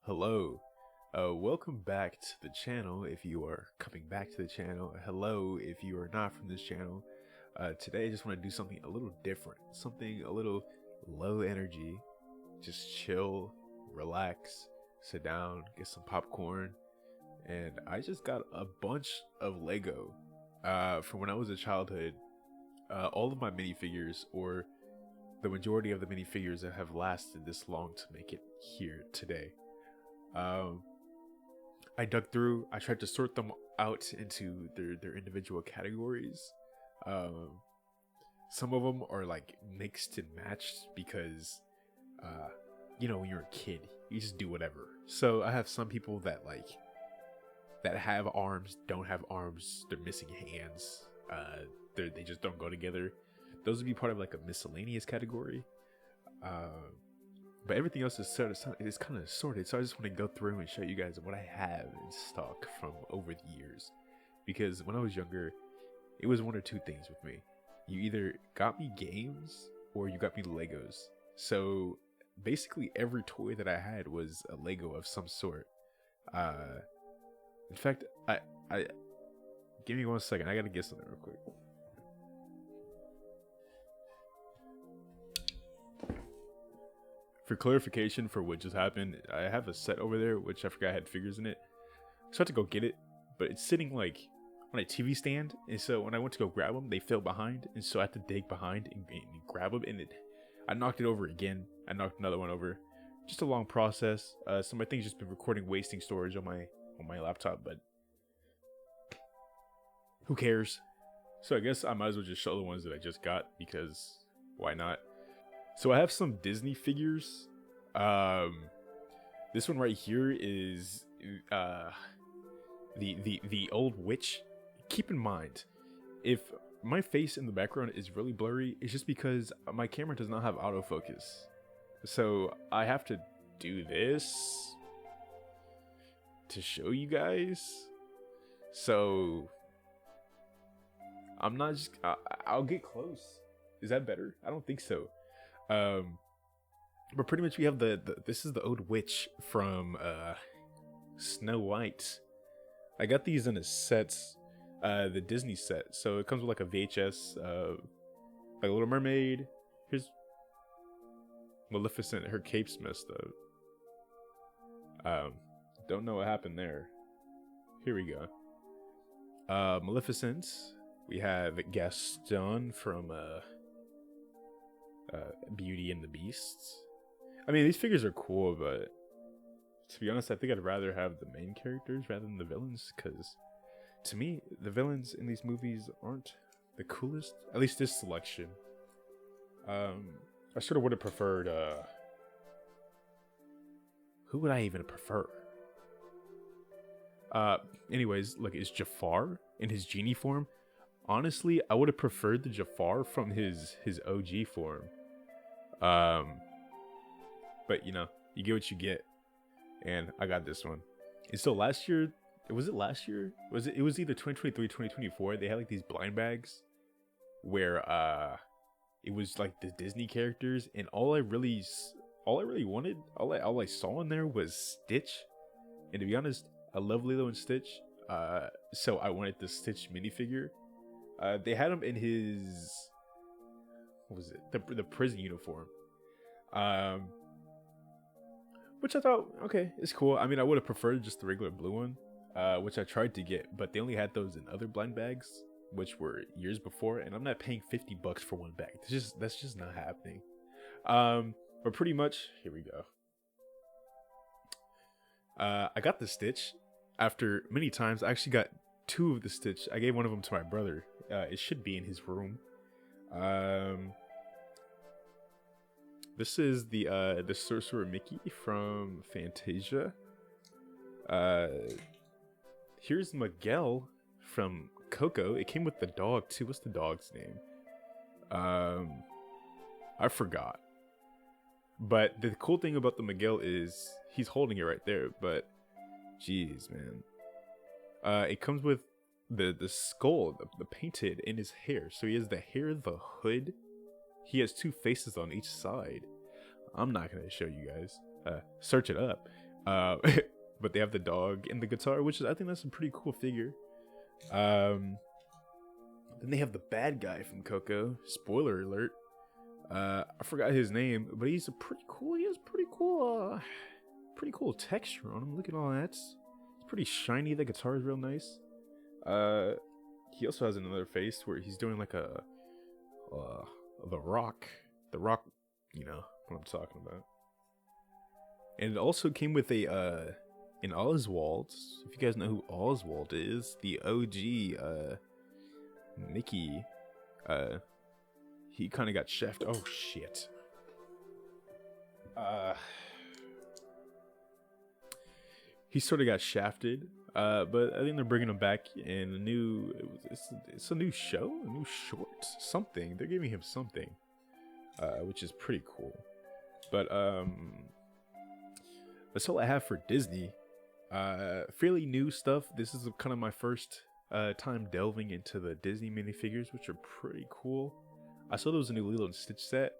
Hello. Welcome back to the channel if you are coming back to the channel. Hello if you are not from this channel. Today I just want to do something a little different. Something a little low energy. Just chill, relax, sit down, get some popcorn. And I just got a bunch of Lego. From when I was a childhood. All of my minifigures, or the majority of the minifigures that have lasted this long to make it here today. I dug through. I tried to sort them out into their individual categories. Some of them are like mixed and matched because, when you're a kid, you just do whatever. So I have some people that have arms, don't have arms. They're missing hands. They just don't go together. Those would be part of like a miscellaneous category. But everything else is kind of sorted, so I just want to go through and show you guys what I have in stock from over the years. Because when I was younger, it was one or two things with me. You either got me games or you got me Legos. So basically every toy that I had was a Lego of some sort. In fact, I give me 1 second. I gotta get something real quick. For clarification for what just happened, I have a set over there, which I forgot had figures in it. So I had to go get it, but it's sitting like on a TV stand. And so when I went to go grab them, they fell behind. And so I had to dig behind and grab them. And I knocked it over again. I knocked another one over. Just a long process. So my thing's just been recording, wasting storage on my laptop, but who cares? So I guess I might as well just show the ones that I just got, because why not? So I have some Disney figures. This one right here is the old witch. Keep in mind, if my face in the background is really blurry, it's just because my camera does not have autofocus. So I have to do this to show you guys. So I'm not just I'll get close. Is that better? I don't think so. But pretty much we have this is the old witch from Snow White. I got these in a set, the Disney set. So it comes with like a VHS, like a Little Mermaid. Here's Maleficent. Her cape's messed up. Don't know what happened there. Here we go. Maleficent. We have Gaston from Beauty and the Beast. I mean, these figures are cool, but to be honest, I think I'd rather have the main characters rather than the villains, because to me, the villains in these movies aren't the coolest. At least this selection. I sort of would have preferred, who would I even prefer? Anyways, look, it's Jafar in his genie form. Honestly, I would have preferred the Jafar from his OG form. But you get what you get, and I got this one. And so last year, was it last year? It was either 2023, 2024. They had like these blind bags where it was like the Disney characters, and all I really wanted, all I saw in there was Stitch. And to be honest, I love Lilo and Stitch. So I wanted the Stitch minifigure. They had him in his, what was it? The prison uniform. Which I thought, okay, it's cool. I mean, I would have preferred just the regular blue one, which I tried to get, but they only had those in other blind bags, which were years before, and I'm not paying $50 for one bag. That's just not happening. But pretty much, here we go. I got the Stitch after many times. I actually got two of the Stitch. I gave one of them to my brother. It should be in his room. This is the Sorcerer Mickey from Fantasia. Here's Miguel from Coco. It came with the dog too. What's the dog's name? I forgot. But the cool thing about the Miguel is he's holding it right there. But jeez, man. It comes with the skull, the painted in his hair. So he has the hair, the hood. He has two faces on each side. I'm not gonna show you guys. Search it up. But they have the dog and the guitar, which is, I think that's a pretty cool figure. Then they have the bad guy from Coco. Spoiler alert. I forgot his name, but he's a pretty cool. He has pretty cool texture on him. Look at all that. It's pretty shiny. The guitar is real nice. He also has another face where he's doing like a the Rock. The Rock, you know what I'm talking about. And it also came with a an Oswald. If you guys know who Oswald is, the OG Mickey. He kind of got shafted. Oh shit. He sort of got shafted. But I think they're bringing him back in a new. It's a new show, a new short, something. They're giving him something, which is pretty cool. But that's all I have for Disney. Fairly new stuff. This is kind of my first time delving into the Disney minifigures, which are pretty cool. I saw there was a new Lilo and Stitch set.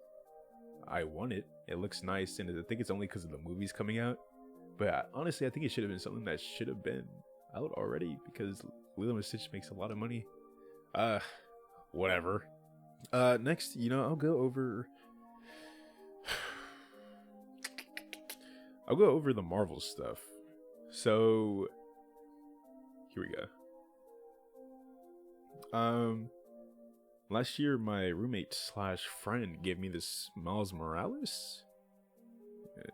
I want it. It looks nice, and I think it's only because of the movies coming out. But honestly, I think it should have been something that should have been out already, because Lilo and Stitch makes a lot of money. Whatever. Next, I'll go over the Marvel stuff. So here we go. Last year, my roommate / friend gave me this Miles Morales.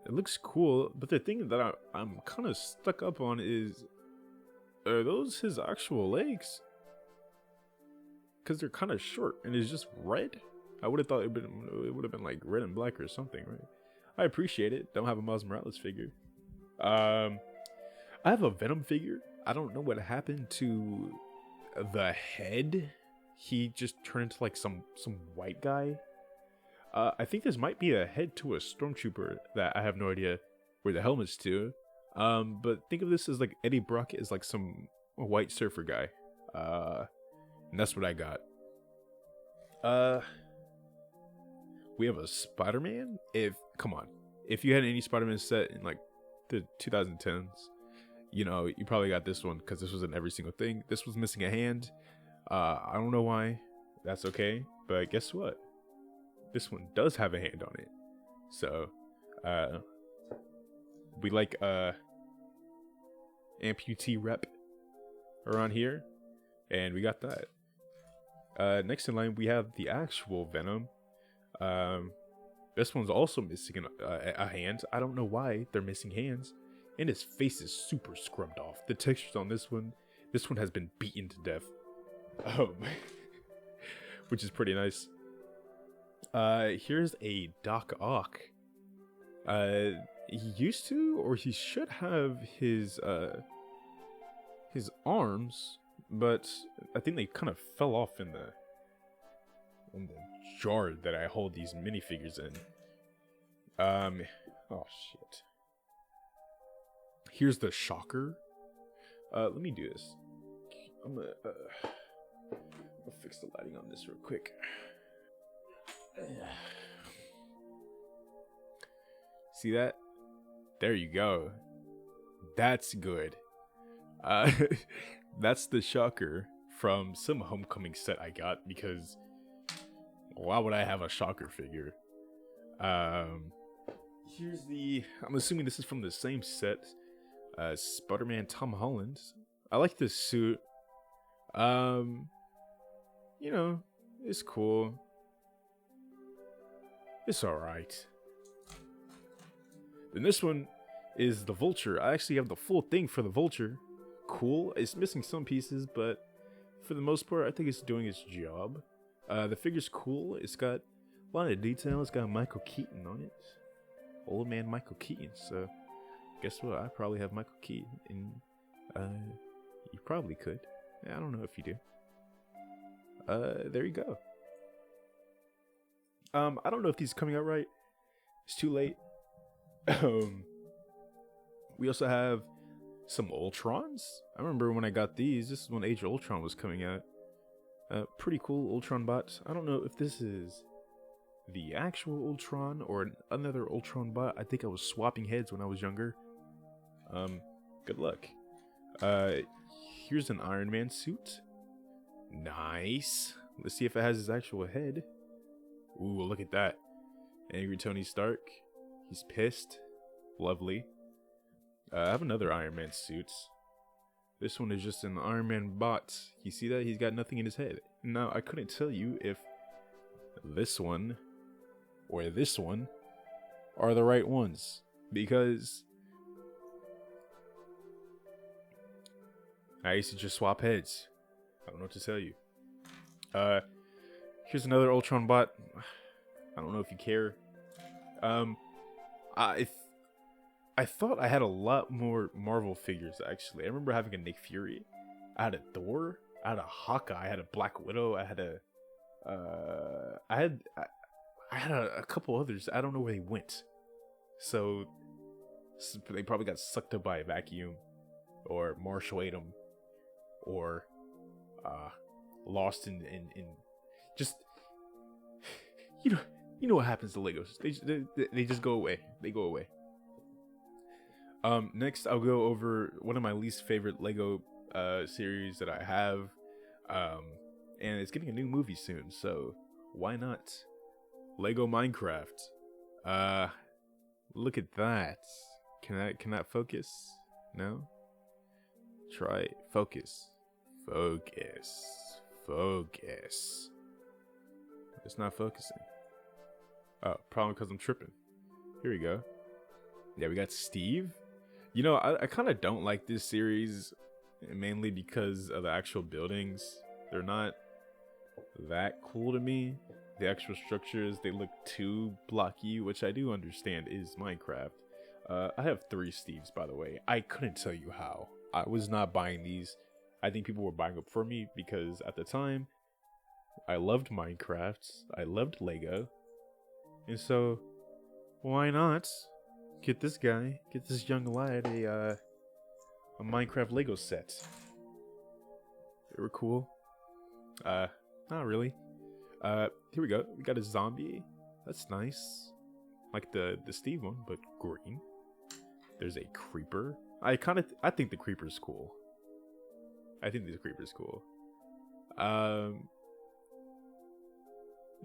It looks cool, but the thing that I'm kind of stuck up on is, are those his actual legs? Because they're kind of short, and it's just red. I would have thought it would have been like red and black or something, right? I appreciate it. Don't have a Miles Morales figure. I have a Venom figure. I don't know what happened to the head. He just turned into like some white guy. I think this might be a head to a stormtrooper that I have no idea where the helmet's to. But think of this as like Eddie Brock is like some white surfer guy. And that's what I got. We have a Spider-Man. Come on. If you had any Spider-Man set in like the 2010s, you probably got this one because this was in every single thing. This was missing a hand. I don't know why. That's okay. But guess what? This one does have a hand on it. So, we like amputee rep around here, and we got that. Next in line, we have the actual Venom. This one's also missing a hand. I don't know why they're missing hands, and his face is super scrubbed off. The textures on this one has been beaten to death. Which is pretty nice. Here's a Doc Ock. He used to, or he should have his arms, but I think they kind of fell off in the jar that I hold these minifigures in. Oh shit. Here's the Shocker. Let me do this. I'm gonna fix the lighting on this real quick. See that? There you go. That's good. That's the Shocker from some Homecoming set I got, because why would I have a Shocker figure? Here's the, I'm assuming this is from the same set, Spider-Man Tom Holland. I like this suit. It's cool. It's alright. Then this one is the Vulture. I actually have the full thing for the Vulture. Cool. It's missing some pieces, but for the most part, I think it's doing its job. The figure's cool. It's got a lot of detail. It's got Michael Keaton on it. Old man Michael Keaton. So, guess what? I probably have Michael Keaton. And, you probably could. I don't know if you do. There you go. I don't know if these are coming out right. It's too late. We also have some Ultrons. I remember when I got these. This is when Age of Ultron was coming out. Pretty cool Ultron bots. I don't know if this is the actual Ultron or another Ultron bot. I think I was swapping heads when I was younger. Good luck. Uh, Here's an Iron Man suit. Nice. Let's see if it has his actual head. Ooh, look at that. Angry Tony Stark. He's pissed. Lovely. I have another Iron Man suit. This one is just an Iron Man bot. You see that? He's got nothing in his head. Now, I couldn't tell you if this one or this one are the right ones, because I used to just swap heads. I don't know what to tell you. Here's another Ultron bot. I don't know if you care. I thought I had a lot more Marvel figures, actually. I remember having a Nick Fury. I had a Thor. I had a Hawkeye. I had a Black Widow. I had a I had a couple others. I don't know where they went. So they probably got sucked up by a vacuum, or Marshall ate them, or lost in just you know what happens to Legos. They just go away. They go away. Next I'll go over one of my least favorite Lego series that I have, and it's getting a new movie soon, so why not? Lego Minecraft. Look at that. Can that focus? No? Try focus. Focus. It's not focusing. Oh, probably because I'm tripping. Here we go. Yeah, we got Steve. You know, I kind of don't like this series, mainly because of the actual buildings. They're not that cool to me. The actual structures, they look too blocky, which I do understand is Minecraft. I have 3 Steves, by the way. I couldn't tell you how. I was not buying these. I think people were buying them for me because at the time, I loved Minecraft. I loved Lego. And so, why not get this guy, get this young lad a Minecraft Lego set? They were cool. Not really. Here we go. We got a zombie. That's nice. Like the Steve one, but green. There's a creeper. I think the creeper's cool. I think the creeper's cool.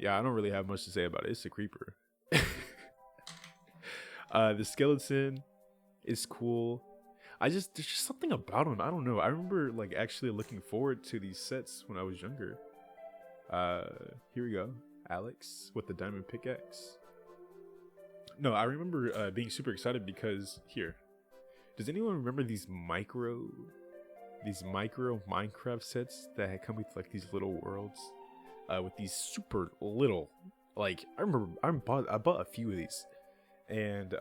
Yeah, I don't really have much to say about it. It's a creeper. The skeleton is cool. There's just something about him. I don't know. I remember like actually looking forward to these sets when I was younger. Here we go. Alex with the diamond pickaxe. No, I remember being super excited because here. Does anyone remember these micro Minecraft sets that had come with like these little worlds? With these super little, like I remember I bought a few of these, and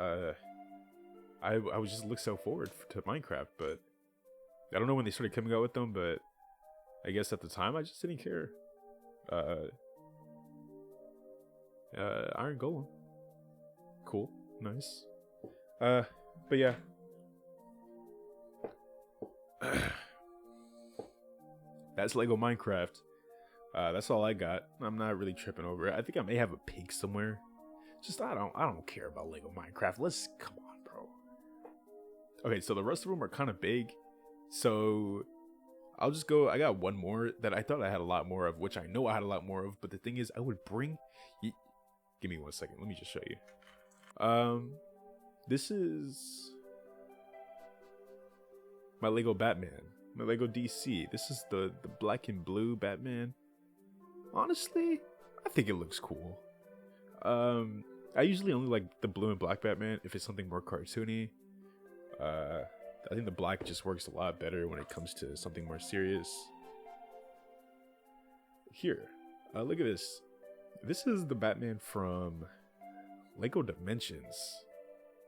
I would just look so forward to Minecraft, but I don't know when they started coming out with them, but I guess at the time I just didn't care. Iron Golem, cool, nice. But yeah. That's Lego Minecraft. That's all I got. I'm not really tripping over it. I think I may have a pig somewhere. Just I don't care about Lego Minecraft. Come on, bro. Okay, so the rest of them are kind of big. So I'll just go. I got one more that I thought I had a lot more of, which I know I had a lot more of. But the thing is, I would bring. Give me 1 second. Let me just show you. This is my Lego Batman. My Lego DC. This is the black and blue Batman. Honestly, I think it looks cool. I usually only like the blue and black Batman if it's something more cartoony. I think the black just works a lot better when it comes to something more serious. Here, look at this. This is the Batman from Lego Dimensions.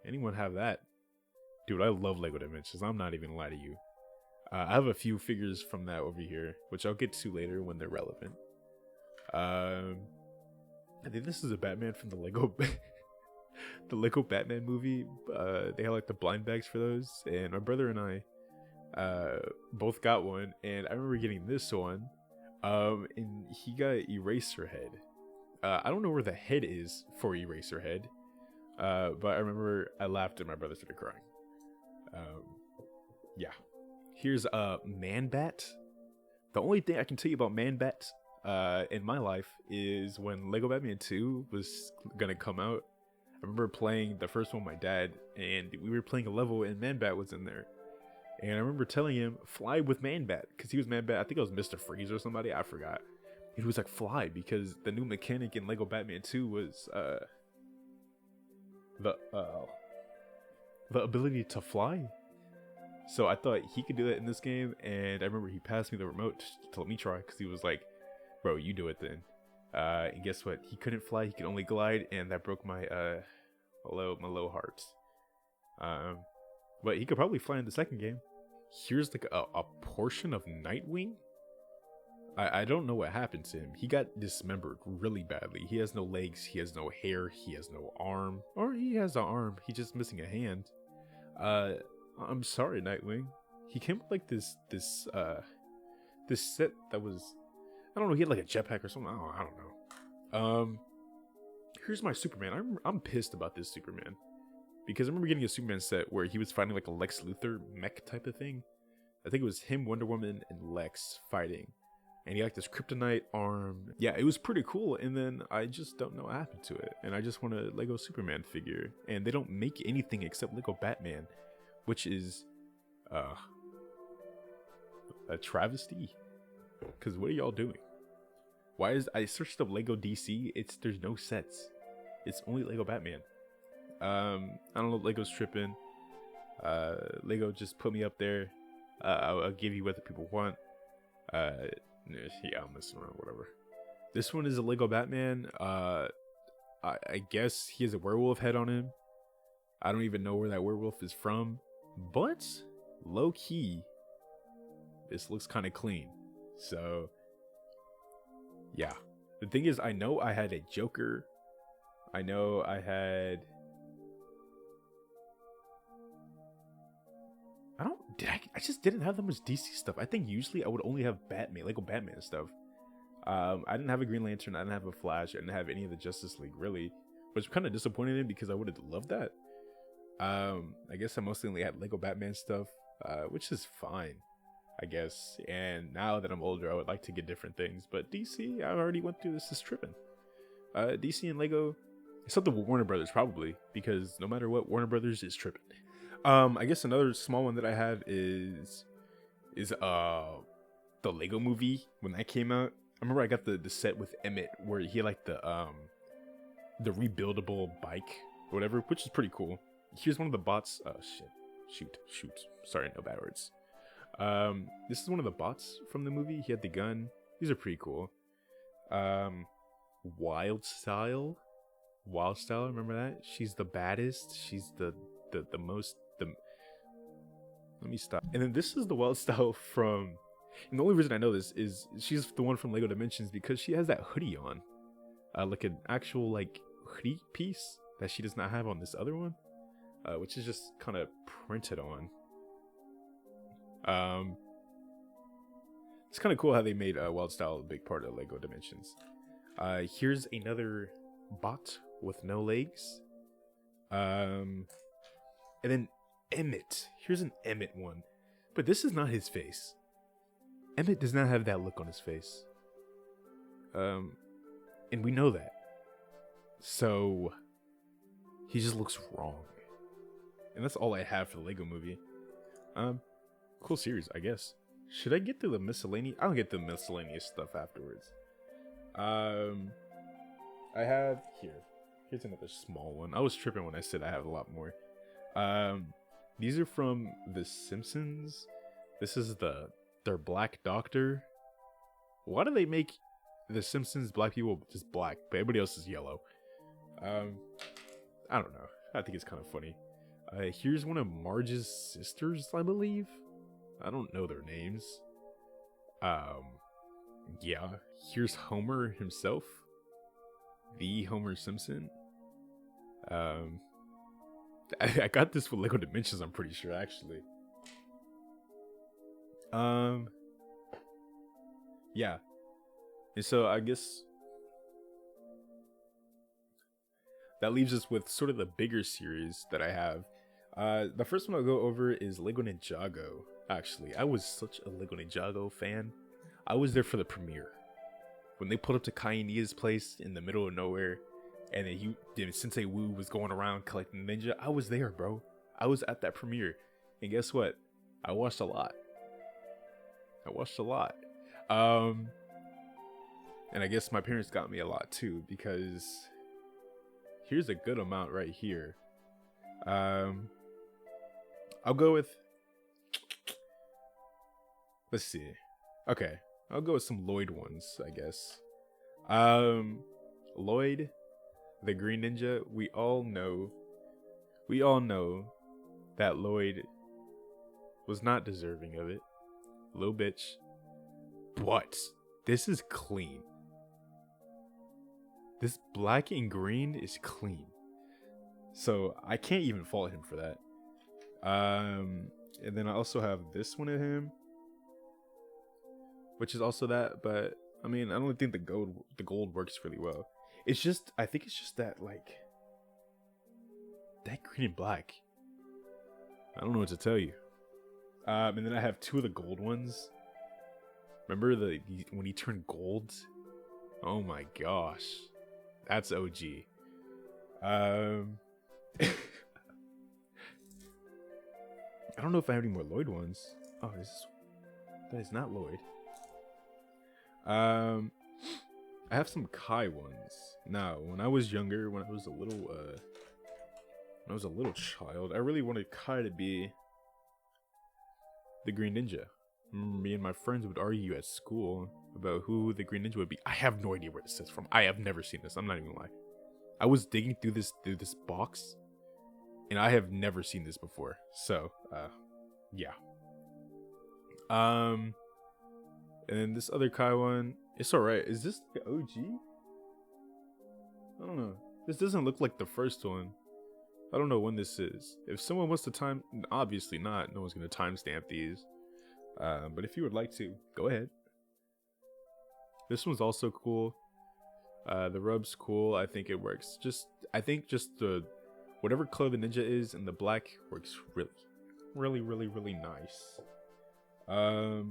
Anyone have that? Dude, I love Lego Dimensions. I'm not even gonna lie to you. I have a few figures from that over here, which I'll get to later when they're relevant. I think this is a Batman from the Lego the Lego Batman movie. They had like the blind bags for those, and my brother and I both got one, and I remember getting this one, and he got Eraserhead. I don't know where the head is for Eraserhead, but I remember I laughed and my brother started crying. Yeah. Here's Man-Bat. The only thing I can tell you about Man-Bat in my life is when Lego Batman 2 was gonna come out. I remember playing the first one with my dad, and we were playing a level, and Man-Bat was in there. And I remember telling him, fly with Man-Bat, because he was Man-Bat. I think it was Mr. Freeze or somebody, I forgot. And he was like, fly, because the new mechanic in Lego Batman 2 was the ability to fly. So I thought he could do that in this game, and I remember he passed me the remote to let me try, because he was like, bro, you do it then. And guess what? He couldn't fly, he could only glide, and that broke my low heart. But he could probably fly in the second game. Here's like a portion of Nightwing. I don't know what happened to him. He got dismembered really badly. He has no legs, he has no hair, he has no arm. Or he has an arm, he's just missing a hand. I'm sorry, Nightwing. He came with like this set that was, I don't know, he had like a jetpack or something. I don't know. Here's my Superman. I'm pissed about this Superman. Because I remember getting a Superman set where he was fighting like a Lex Luthor mech type of thing. I think it was him, Wonder Woman, and Lex fighting. And he had like this kryptonite arm. Yeah, it was pretty cool. And then I just don't know what happened to it. And I just want a Lego Superman figure. And they don't make anything except Lego Batman, which is a travesty. Because what are y'all doing? Why is I searched up Lego DC? There's no sets. It's only Lego Batman. I don't know, Lego's tripping. Lego just put me up there. I'll give you what the people want. Yeah, I'm messing around, whatever. This one is a Lego Batman. I guess he has a werewolf head on him. I don't even know where that werewolf is from, but low key, this looks kind of clean. So yeah, the thing is, I know I had a Joker. I know I had. I just didn't have that much DC stuff. I think usually I would only have Batman, Lego Batman stuff. I didn't have a Green Lantern. I didn't have a Flash. I didn't have any of the Justice League, really. Which kind of disappointed me because I would have loved that. I guess I mostly only had Lego Batman stuff, which is fine, I guess. And now that I'm older, I would like to get different things. But DC, I already went through this. Is tripping. DC and Lego, something with Warner Brothers probably, because no matter what, Warner Brothers is tripping. I guess another small one that I have is the Lego movie when that came out. I remember I got the set with Emmett where he had like the rebuildable bike or whatever, which is pretty cool. Here's one of the bots. Oh shit. Shoot. Sorry, no bad words. This is one of the bots from the movie. He had the gun. These are pretty cool. Wild Style, remember that? She's the baddest. She's the most. Let me stop. And then this is the Wild Style from, and the only reason I know this is she's the one from Lego Dimensions because she has that hoodie on, like an actual like hoodie piece that she does not have on this other one, which is just kind of printed on. It's kind of cool how they made Wild Style a big part of Lego Dimensions. Here's another bot with no legs. And then Emmett. Here's an Emmett one. But this is not his face. Emmett does not have that look on his face. And we know that. So he just looks wrong. And that's all I have for the Lego movie. Cool series, I guess. Should I get through the miscellaneous? I'll get the miscellaneous stuff afterwards. I have here's another small one. I was tripping when I said I have a lot more. These are from The Simpsons. This is their Black Doctor. Why do they make The Simpsons black people just black, but everybody else is yellow? I don't know. I think it's kind of funny. Here's one of Marge's sisters, I believe. I don't know their names. Yeah. Here's Homer himself. The Homer Simpson. I got this with Lego Dimensions, I'm pretty sure, actually. Yeah. And so I guess that leaves us with sort of the bigger series that I have. The first one I'll go over is Lego Ninjago. Actually, I was such a Lego Ninjago fan. I was there for the premiere. When they put up to Kainia's place in the middle of nowhere, and then Sensei Wu was going around collecting ninja, I was there, bro. I was at that premiere. And guess what? I watched a lot. And I guess my parents got me a lot too, because here's a good amount right here. I'll go with, let's see. Okay, I'll go with some Lloyd ones, I guess. Lloyd, the Green Ninja, we all know that Lloyd was not deserving of it. Little bitch. But this is clean. This black and green is clean. So I can't even fault him for that. And then I also have this one of him, which is also that, but I mean, I don't think the gold works really well. It's just, I think it's just that, like, that green and black. I don't know what to tell you. And then I have two of the gold ones. Remember when he turned gold? Oh my gosh. That's OG. I don't know if I have any more Lloyd ones. Oh, that is not Lloyd. I have some Kai ones. Now, when I was younger, when I was a little child, I really wanted Kai to be the Green Ninja. Me and my friends would argue at school about who the Green Ninja would be. I have no idea where this is from. I have never seen this. I'm not even lying. I was digging through this box, and I have never seen this before. So, yeah. And then this other Kai one, it's alright. Is this the OG? I don't know. This doesn't look like the first one. I don't know when this is. If someone wants to time, obviously not. No one's gonna timestamp these. But if you would like to, go ahead. This one's also cool. The rub's cool. I think it works. I think the whatever color the ninja is and the black works really nice. I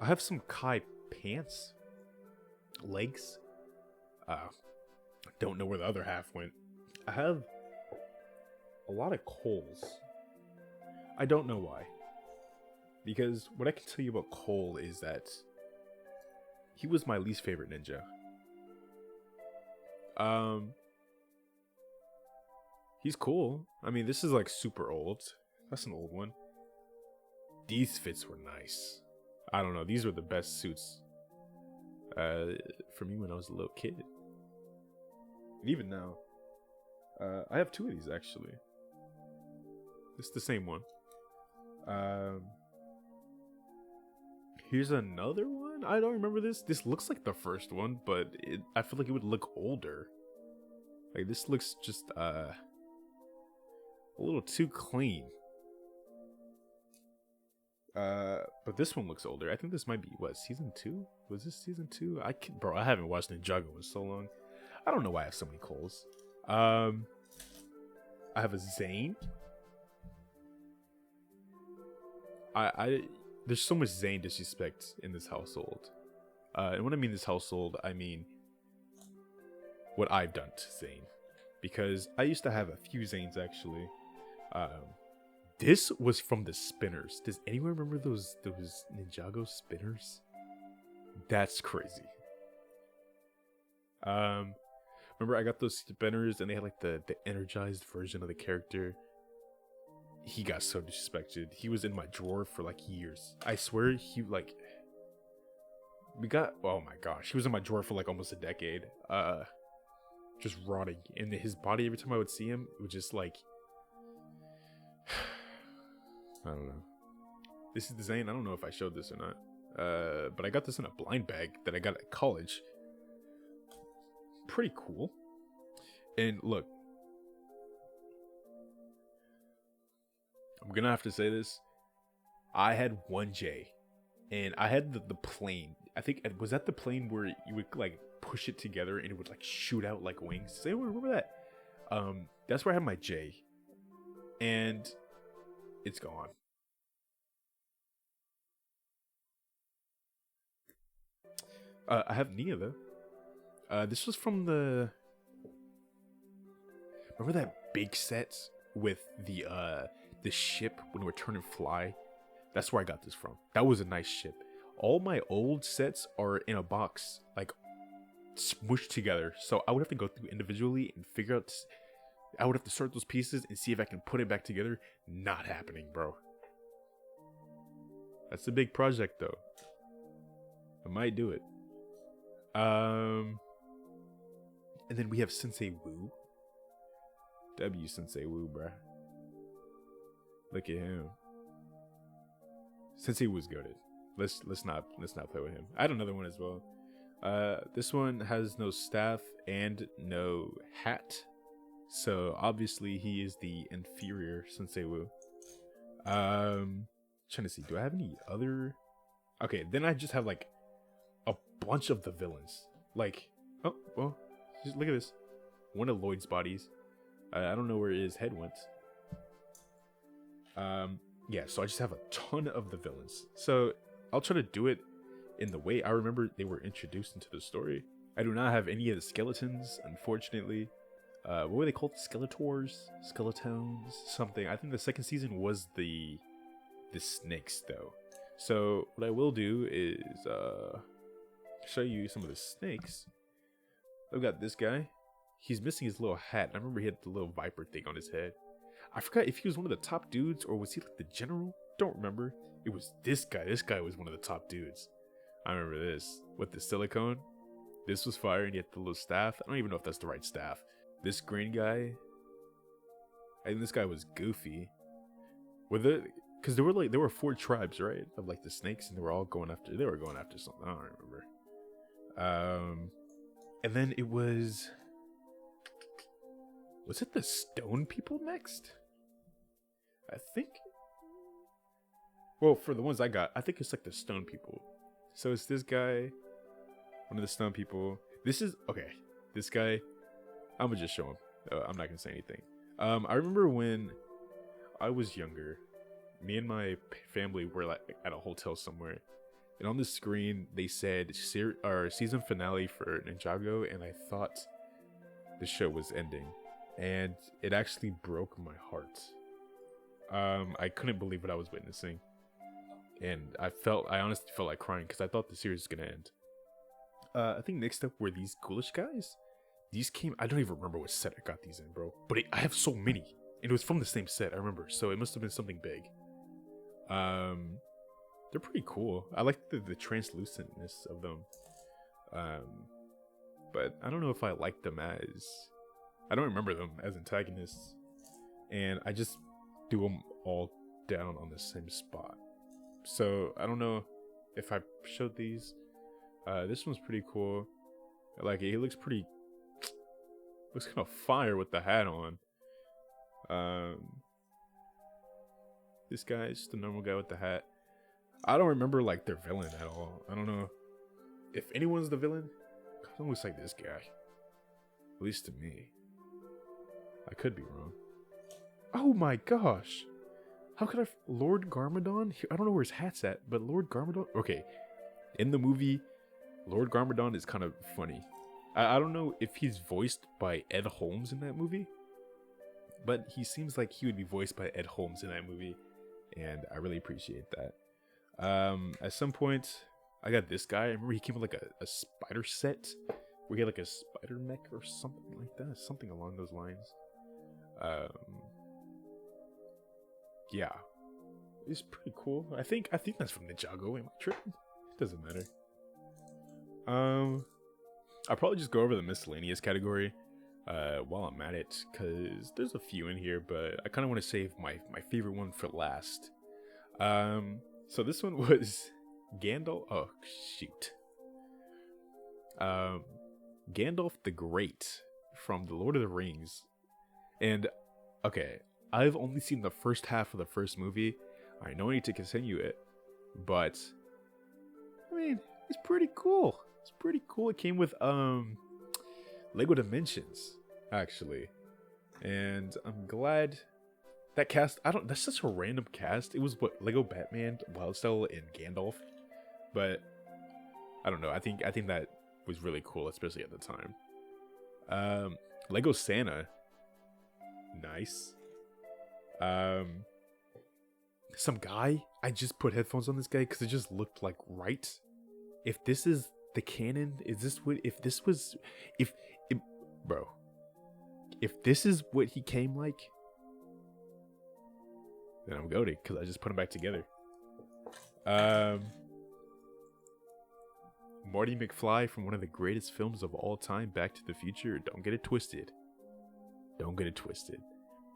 have some Kai pants, legs. Don't know where the other half went. I have a lot of Coles. I don't know why. Because what I can tell you about Cole is that he was my least favorite ninja. He's cool. I mean, this is like super old. That's an old one. These fits were nice. I don't know. These were the best suits for me when I was a little kid. And even now. I have two of these actually. It's the same one. Here's another one. I don't remember this. This looks like the first one, but I feel like it would look older. Like this looks just a little too clean. But this one looks older. I think this might be what, season 2? Was this season 2? Bro, I haven't watched Ninjago in so long. I don't know why I have so many Coles. I have a Zane. There's so much Zane disrespect in this household. And when I mean this household, I mean what I've done to Zane. Because I used to have a few Zanes actually. This was from the spinners. Does anyone remember those Ninjago spinners? That's crazy. Remember I got those spinners and they had like the energized version of the character. He got so disrespected. He was in my drawer for like years. I swear oh my gosh, he was in my drawer for like almost a decade. Just rotting. And his body, every time I would see him, it would just like, I don't know. This is the Zane. I don't know if I showed this or not. But I got this in a blind bag that I got at college. Pretty cool. And look, I'm gonna have to say this. I had 1J, and I had the plane. I think, was that the plane where you would like push it together and it would like shoot out like wings? Does anyone remember that? That's where I had my J. and it's gone. I have Nia though. This was from the. Remember that big set with the ship when we Return and Fly? That's where I got this from. That was a nice ship. All my old sets are in a box, like smushed together. So I would have to go through individually and figure out. I would have to sort those pieces and see if I can put it back together. Not happening, bro. That's a big project, though. I might do it. And then we have Sensei Wu. W Sensei Wu, bruh. Look at him. Sensei Wu's goated. Let's not play with him. I had another one as well. This one has no staff and no hat. So obviously he is the inferior Sensei Wu. Trying to see, do I have any other? Okay, then I just have like a bunch of the villains. Like, oh well, just look at this. One of Lloyd's bodies. I don't know where his head went. Yeah, so I just have a ton of the villains. So I'll try to do it in the way I remember they were introduced into the story. I do not have any of the skeletons, unfortunately. What were they called? Skeletors? Skeletones? Something. I think the second season was the snakes, though. So what I will do is show you some of the snakes. I've got this guy. He's missing his little hat. I remember he had the little viper thing on his head. I forgot if he was one of the top dudes or was he like the general? Don't remember. It was this guy. This guy was one of the top dudes. I remember this. With the silicone. This was fire and he had the little staff. I don't even know if that's the right staff. This green guy. I think this guy was Goofy. Because there were 4 tribes, right? Of like the snakes, and they were going after something. I don't remember. And then it was it the stone people next? I think. Well, for the ones I got, I think it's like the stone people. So it's this guy, one of the stone people. This is okay. This guy, I'm gonna just show him. I'm not gonna say anything. I remember when I was younger, me and my family were like at a hotel somewhere, and on the screen they said season finale for Ninjago, and I thought the show was ending, and it actually broke my heart. I couldn't believe what I was witnessing, and I honestly felt like crying because I thought the series was gonna end. I think next up were these ghoulish guys. These came. I don't even remember what set I got these in, bro. But I have so many, and it was from the same set. I remember, so it must have been something big. They're pretty cool. I like the translucentness of them. But I don't know if I like them as. I don't remember them as antagonists, and I just do them all down on the same spot. So I don't know if I showed these. This one's pretty cool. I like it. He looks pretty. Looks kind of fire with the hat on. This guy is just a normal guy with the hat. I don't remember like their villain at all. I don't know if anyone's the villain. Kind of looks like this guy. At least to me. I could be wrong. Oh my gosh. How could Lord Garmadon? I don't know where his hat's at, but Lord Garmadon. Okay. In the movie, Lord Garmadon is kind of funny. I don't know if he's voiced by Ed Holmes in that movie, but he seems like he would be voiced by Ed Holmes in that movie, and I really appreciate that. At some point, I got this guy. I remember he came with like a spider set, where he had like a spider mech or something like that, something along those lines. Yeah, it's pretty cool. I think that's from Ninjago. Am I tripping? It doesn't matter. I'll probably just go over the miscellaneous category while I'm at it, because there's a few in here, but I kind of want to save my favorite one for last. So this one was Gandalf. Oh, shoot. Gandalf the Great from The Lord of the Rings. And, okay, I've only seen the first half of the first movie. I know I need to continue it, but, I mean, it's pretty cool. It's pretty cool. It came with Lego Dimensions, actually, and I'm glad That cast, I don't. That's such a random cast. It was what Lego Batman, Wildstyle, and Gandalf. But I don't know. I think that was really cool, especially at the time. Lego Santa, nice. Some guy. I just put headphones on this guy because it just looked like right. If this is the canon, is this what? If this was, bro, if this is what he came like, then I'm goated because I just put him back together. Marty McFly from one of the greatest films of all time, Back to the Future. Don't get it twisted. Don't get it twisted.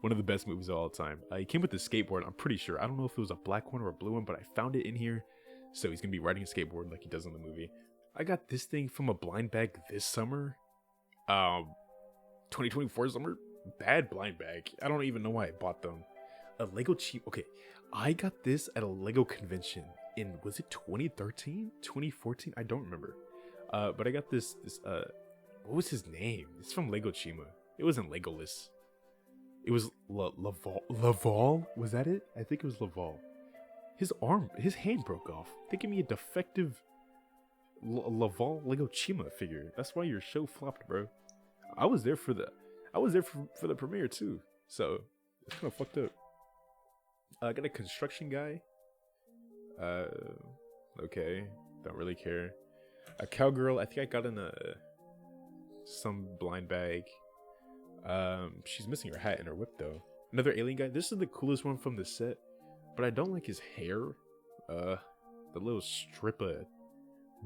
One of the best movies of all time. He came with a skateboard, I'm pretty sure. I don't know if it was a black one or a blue one, but I found it in here. So he's going to be riding a skateboard like he does in the movie. I got this thing from a blind bag this summer. 2024 summer. Bad blind bag. I don't even know why I bought them. A Lego cheap. Okay, I got this at a Lego convention in, was it 2013? 2014? I don't remember. But I got this, what was his name? It's from Lego Chima. It wasn't Legolas. It was Laval? Was that it? I think it was Laval. His hand broke off. They gave me a defective Laval Lego Chima figure. That's why your show flopped, bro. I was there for the premiere too. So it's kind of fucked up. I got a construction guy. Okay, don't really care. A cowgirl. I think I got in some blind bag. She's missing her hat and her whip though. Another alien guy. This is the coolest one from the set, but I don't like his hair. The little strip of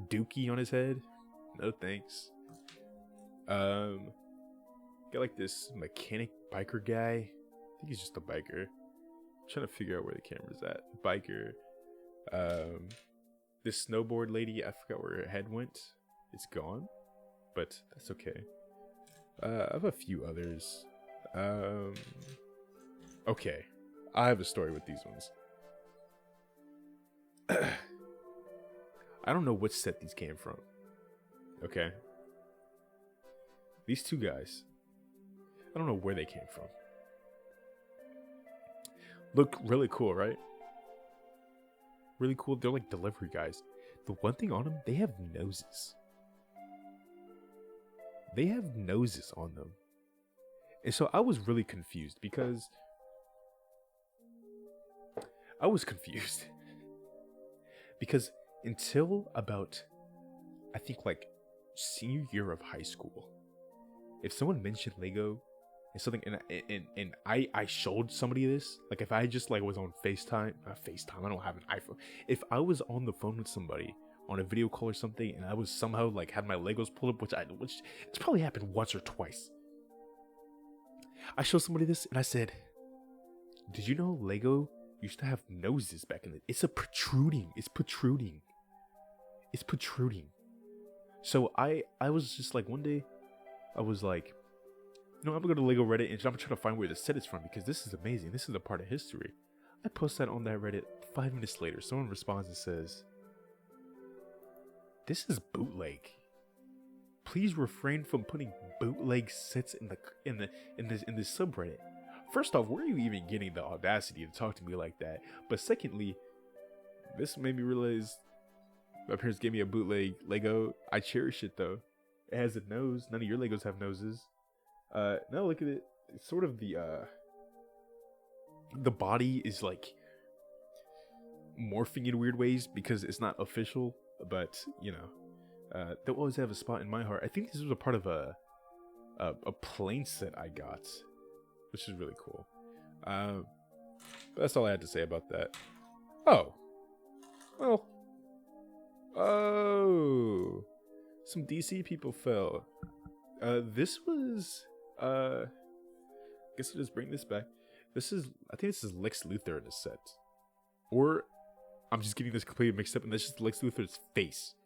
dookie on his head. No thanks. Got like this mechanic biker guy. I think he's just a biker. I'm trying to figure out where the camera's at. Biker. This snowboard lady, I forgot where her head went. It's gone, but that's okay. I have a few others. Okay, I have a story with these ones. I don't know which set these came from. Okay, these two guys, I don't know where they came from. Look really cool, right? Really cool. They're like delivery guys. The one thing on them, they have noses. They have noses on them. And so I was really confused because because until about, I think like senior year of high school, if someone mentioned Lego and something, and I showed somebody this, like if I just like was on FaceTime, I don't have an iPhone. If I was on the phone with somebody on a video call or something, and I was somehow like had my Legos pulled up, which it's probably happened once or twice. I showed somebody this and I said, "Did you know Lego used to have noses back in the?" It's protruding. So I was just like, one day, I was like, I'm gonna go to Lego Reddit and I'm trying to find where the set is from because this is amazing. This is a part of history. I post that on that Reddit. 5 minutes later, someone responds and says, "This is bootleg. Please refrain from putting bootleg sets in this subreddit." First off, where are you even getting the audacity to talk to me like that? But secondly, this made me realize my parents gave me a bootleg Lego. I cherish it though. It has a nose. None of your Legos have noses. Now look at it. It's sort of the body is like morphing in weird ways because it's not official. But they'll always have a spot in my heart. I think this was a part of a plane set I got, which is really cool. But that's all I had to say about that. Oh, well. Oh, some DC people fell. This was I guess I'll just bring this back. I think this is Lex Luthor in a set, or I'm just getting this completely mixed up, and that's just Lex Luthor's face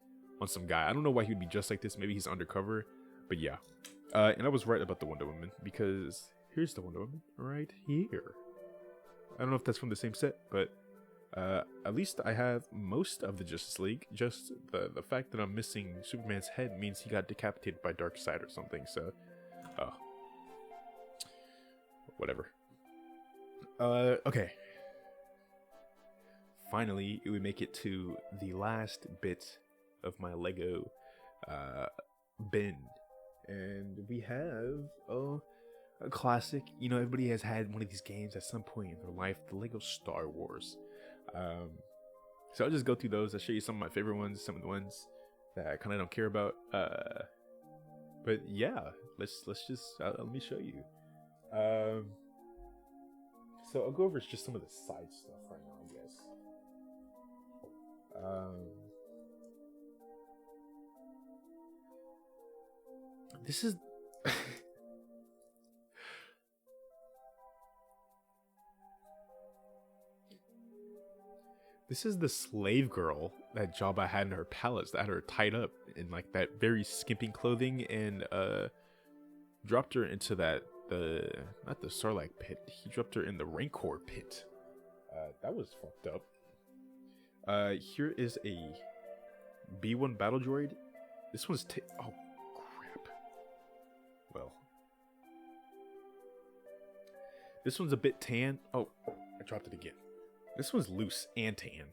on some guy. I don't know why he would be dressed like this. Maybe he's undercover, but yeah. And I was right about the Wonder Woman because here's the Wonder Woman right here. I don't know if that's from the same set, but at least I have most of the Justice League. Just the fact that I'm missing Superman's head means he got decapitated by Darkseid or something. So, whatever. Okay. Finally, we make it to the last bit of my Lego bin, and we have a classic. You know, everybody has had one of these games at some point in their life, the Lego Star Wars. So I'll just go through those. I'll show you some of my favorite ones, some of the ones that I kind of don't care about. But yeah, let's just let me show you. So I'll go over just some of the side stuff right now, I guess. This is this is the slave girl that Jabba had in her palace that had her tied up in like that very skimping clothing and dropped her into that not the Sarlacc pit. He dropped her in the Rancor pit. That was fucked up. Here is a B1 battle droid. This one's oh crap. Well, this one's a bit tan. Oh, I dropped it again. This one's loose and tan.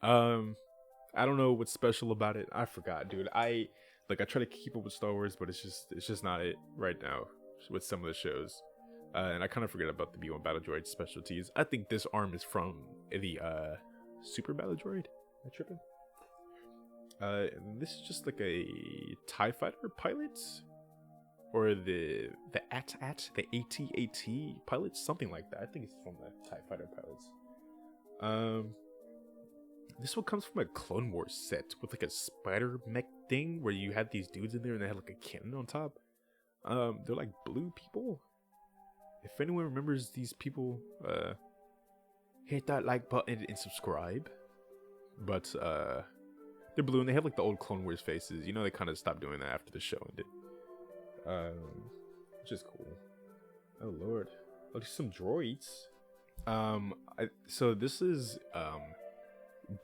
I don't know what's special about it. I forgot, dude. I try to keep up with Star Wars, but it's just not it right now with some of the shows. And I kind of forget about the B1 battle droid specialties. I think this arm is from the Super Battle Droid. Am I tripping? This is just like a TIE Fighter pilot, or the AT-AT pilots, something like that. I think it's from the TIE Fighter pilots. This one comes from a Clone Wars set with like a spider mech thing where you had these dudes in there and they had like a cannon on top. They're like blue people. If anyone remembers these people, hit that like button and subscribe. But they're blue and they have like the old Clone Wars faces. You know, they kind of stopped doing that after the show ended. Which is cool. Oh lord. Look at some droids. So this is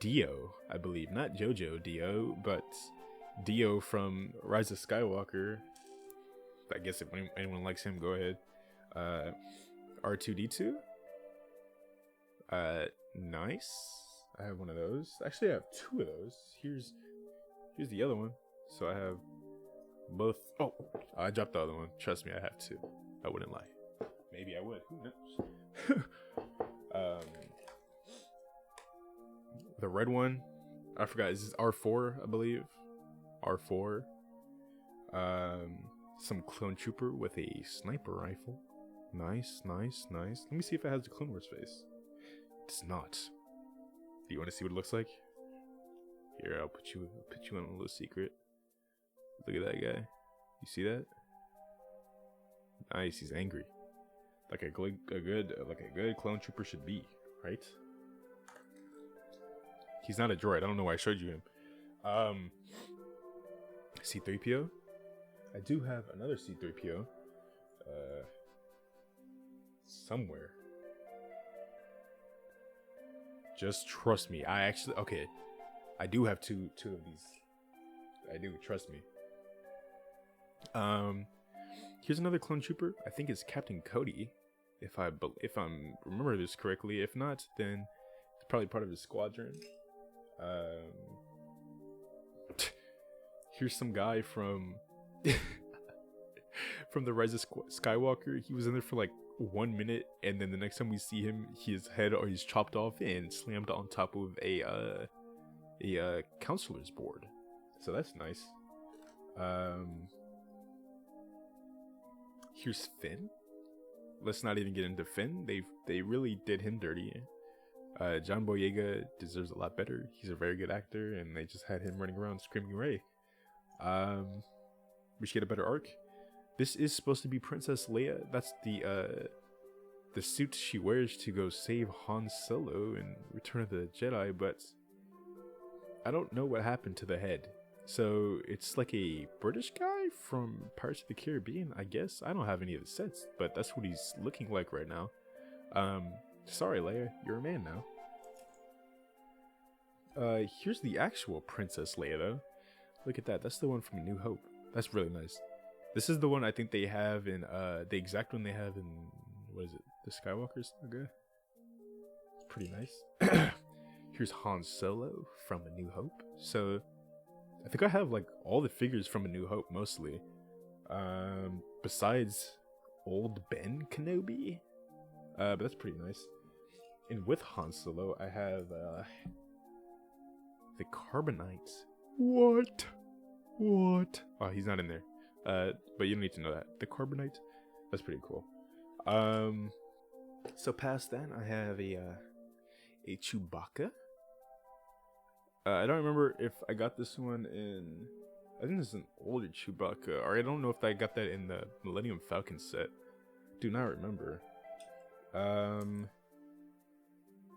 Dio, I believe, not Jojo Dio, but Dio from Rise of Skywalker. I guess if anyone likes him, go ahead. R2D2. Nice. I have one of those. Actually, I have two of those. Here's the other one. So I have both. Oh, I dropped the other one. Trust me, I have two. I wouldn't lie. Maybe I would. Who knows? The red one, I forgot. Is this R4? I believe R4. Some clone trooper with a sniper rifle. Nice. Let me see if it has the Clone Wars face. It does not. Do you want to see what it looks like? Here, I'll put you on a little secret. Look at that guy. You see that? Nice. He's angry, like a good clone trooper should be, right? He's not a droid. I don't know why I showed you him. C-3PO. I do have another C-3PO. Somewhere. Just trust me. Okay. I do have two of these. I do, trust me. Here's another clone trooper. I think it's Captain Cody. If I'm remember this correctly. If not, then it's probably part of his squadron. Here's some guy from from the Rise of Skywalker. He was in there for like 1 minute, and then the next time we see him, his head or he's chopped off and slammed on top of a counselor's board. So that's nice. Here's Finn. Let's not even get into Finn. They really did him dirty. John Boyega deserves a lot better. He's a very good actor, and they just had him running around screaming Ray. We should get a better arc. This is supposed to be Princess Leia. That's the suit she wears to go save Han Solo in Return of the Jedi, but I don't know what happened to the head. So it's like a British guy from Pirates of the Caribbean, I guess. I don't have any of the sets, but that's what he's looking like right now. Sorry, Leia, you're a man now. Here's the actual Princess Leia, though. Look at that. That's the one from A New Hope. That's really nice. This is the one I think they have in, the exact one they have in, what is it? The Skywalker saga? pretty nice. Here's Han Solo from A New Hope. So I think I have like all the figures from A New Hope mostly. Besides old Ben Kenobi. But that's pretty nice. And with Han Solo, I have the Carbonite. What? Oh, he's not in there. But you don't need to know that. The Carbonite, that's pretty cool. So past that, I have a Chewbacca. I don't remember if I got this one in. I think this is an older Chewbacca, or I don't know if I got that in the Millennium Falcon set. Do not remember. And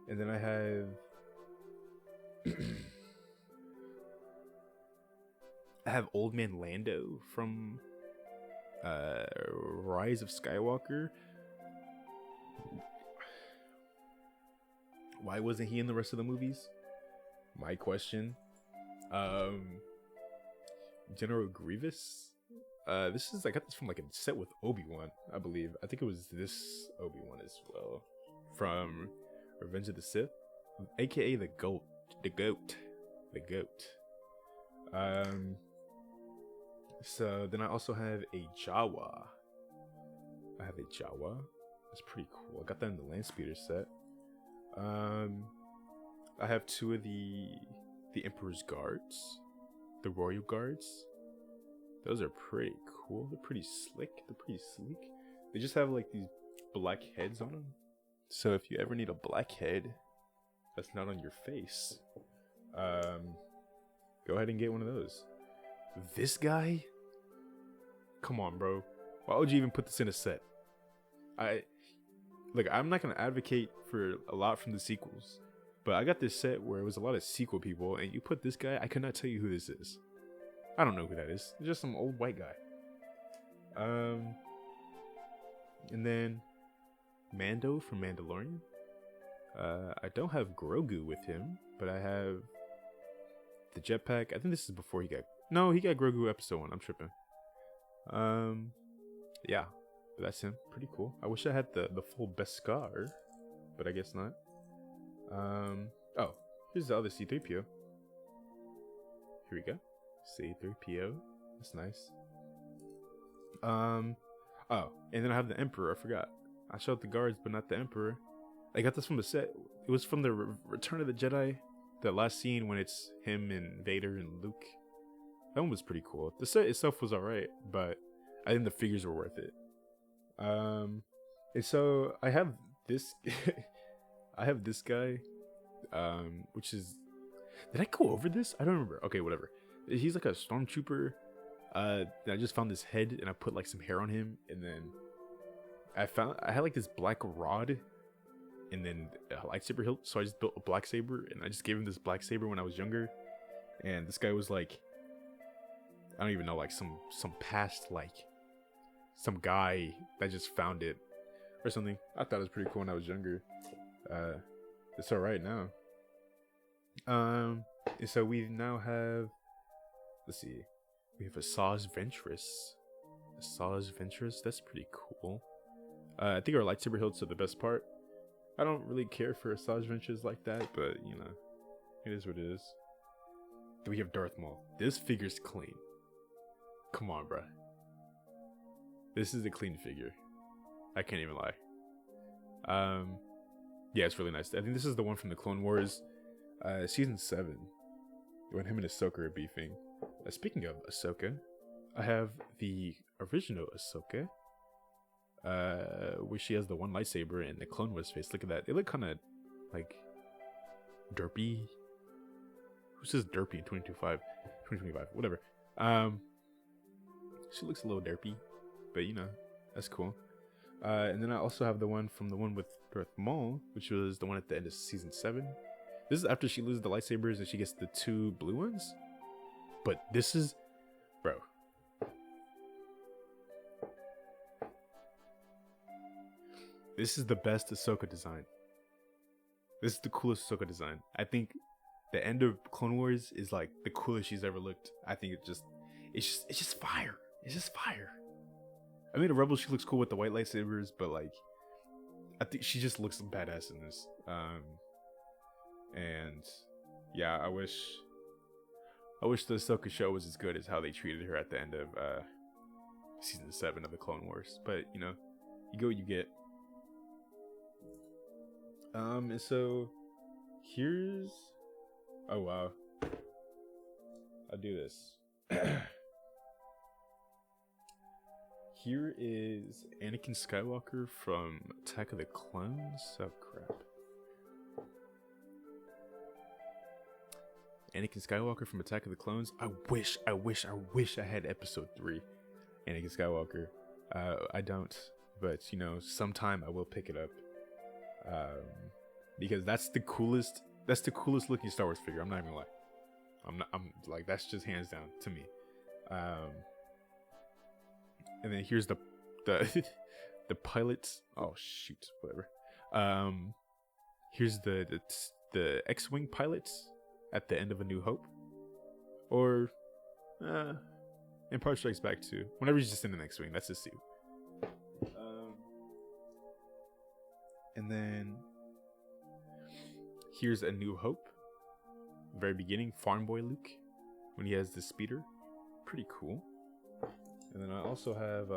then I have I have Old Man Lando from Rise of Skywalker. Why wasn't he in the rest of the movies? My question. General Grievous. I got this from like a set with Obi-Wan, I believe. I think it was this Obi-Wan as well, from Revenge of the Sith, aka the goat. So then I also have a Jawa. That's pretty cool. I got that in the Landspeeder set. I have two of the Emperor's Guards, the Royal Guards. Those are pretty cool. They're pretty slick. They're pretty sleek. They just have like these black heads on them. So if you ever need a black head that's not on your face, go ahead and get one of those. This guy? Come on, bro. Why would you even put this in a set? I'm not gonna advocate for a lot from the sequels, but I got this set where it was a lot of sequel people, and you put this guy, I could not tell you who this is. I don't know who that is. It's just some old white guy. And then Mando from Mandalorian. I don't have Grogu with him, but I have the jetpack. I think this is before he got Grogu episode 1. I'm tripping. Yeah, that's him. Pretty cool. I wish I had the full Beskar, but I guess not. Oh, here's the other C-3PO. Here we go. C-3PO. That's nice. Oh, and then I have the Emperor. I forgot. I showed the guards, but not the Emperor. I got this from the set. It was from the Return of the Jedi. That last scene when it's him and Vader and Luke. That one was pretty cool. The set itself was alright, but I think the figures were worth it. And so I have this. I have this guy, which is. Did I go over this? I don't remember. Okay, whatever. He's like a stormtrooper. I just found this head and I put like some hair on him, and then I had like this black rod, and then a lightsaber hilt. So I just built a black saber, and I just gave him this black saber when I was younger. And this guy was like, I don't even know, like some past like some guy that just found it or something. I thought it was pretty cool when I was younger. It's alright now. So we now have, let's see, we have a Saz Ventress. That's pretty cool. I think our lightsaber hilts are the best part. I don't really care for a Saz Ventress like that, but you know, it is what it is. Then we have Darth Maul. This figure's clean. Come on, bruh. This is a clean figure. I can't even lie. Yeah, it's really nice. I think this is the one from the Clone Wars, season 7, when him and Ahsoka are beefing. Speaking of Ahsoka, I have the original Ahsoka, where she has the one lightsaber and the Clone Wars face. Look at that. They look kind of like derpy. Who says derpy in 2025? Whatever. She looks a little derpy, but you know, that's cool. And then I also have the one with Darth Maul, which was the one at the end of season 7. This is after she loses the lightsabers and she gets the 2 blue ones. But this is, bro. This is the best Ahsoka design. This is the coolest Ahsoka design. I think the end of Clone Wars is like the coolest she's ever looked. I think it's just fire. It's just fire. I mean, the Rebels, she looks cool with the white lightsabers, but like, I think she just looks badass in this. And yeah, I wish the Ahsoka show was as good as how they treated her at the end of season 7 of the Clone Wars. But you know, you get what you get. And so here's, oh wow, I'll do this. Here is Anakin Skywalker from Attack of the Clones. Oh crap. Anakin Skywalker from Attack of the Clones. I wish I had episode 3. Anakin Skywalker. I don't, but you know, sometime I will pick it up. Because that's the coolest looking Star Wars figure. I'm not even gonna lie. I'm like, that's just hands down to me. And then here's the the pilots. Oh shoot, whatever. Here's the X-wing pilots at the end of A New Hope, or Empire Strikes Back too. Whenever he's just in the X-wing, that's his suit. And then here's A New Hope. Very beginning, Farm Boy Luke, when he has the speeder. Pretty cool. And then I also have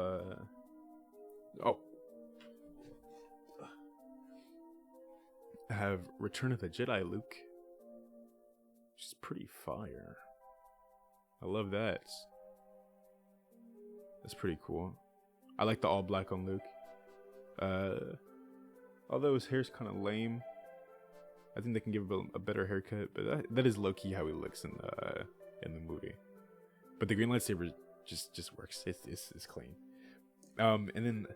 I have Return of the Jedi Luke, which is pretty fire. I love that. That's pretty cool. I like the all black on Luke. Although his hair's kind of lame, I think they can give him a better haircut. But that is low key how he looks in the movie. But the green lightsaber just works. It's clean. And then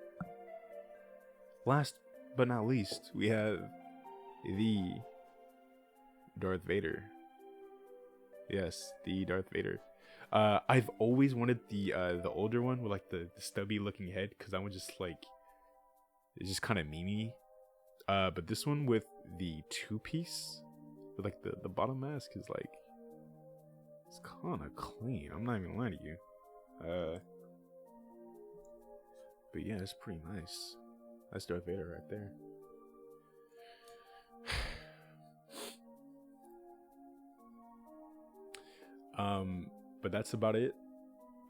last but not least, we have the Darth Vader. Yes, the Darth Vader. I've always wanted the older one with like the stubby looking head, because that one just like, it's just kind of memey. But this one with the 2-piece with like the bottom mask is like, it's kind of clean. I'm not even lying to you. But yeah, it's pretty nice. That's Darth Vader right there. But that's about it.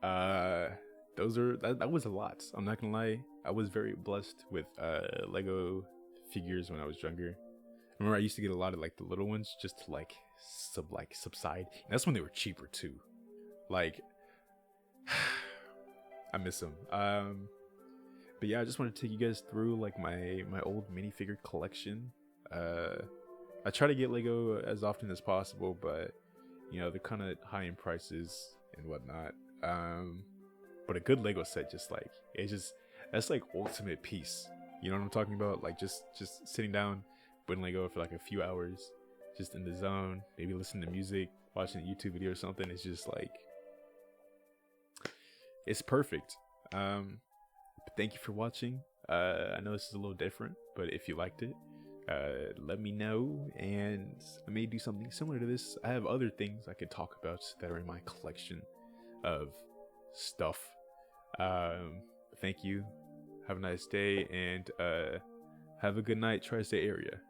That was a lot. I'm not gonna lie. I was very blessed with Lego figures when I was younger. I remember I used to get a lot of like the little ones just to like subside. And that's when they were cheaper too. Like I miss them. But yeah, I just want to take you guys through like my old minifigure collection. I try to get Lego as often as possible, but you know, they're kind of high in prices and whatnot. But a good Lego set, that's like ultimate peace. You know what I'm talking about? Like just sitting down, putting Lego for like a few hours, just in the zone, maybe listening to music, watching a YouTube video or something. It's just like, it's perfect. But thank you for watching. I know this is a little different, but if you liked it, let me know, and I may do something similar to this. I have other things I could talk about that are in my collection of stuff. Thank you. Have a nice day, and have a good night, Tri-State area.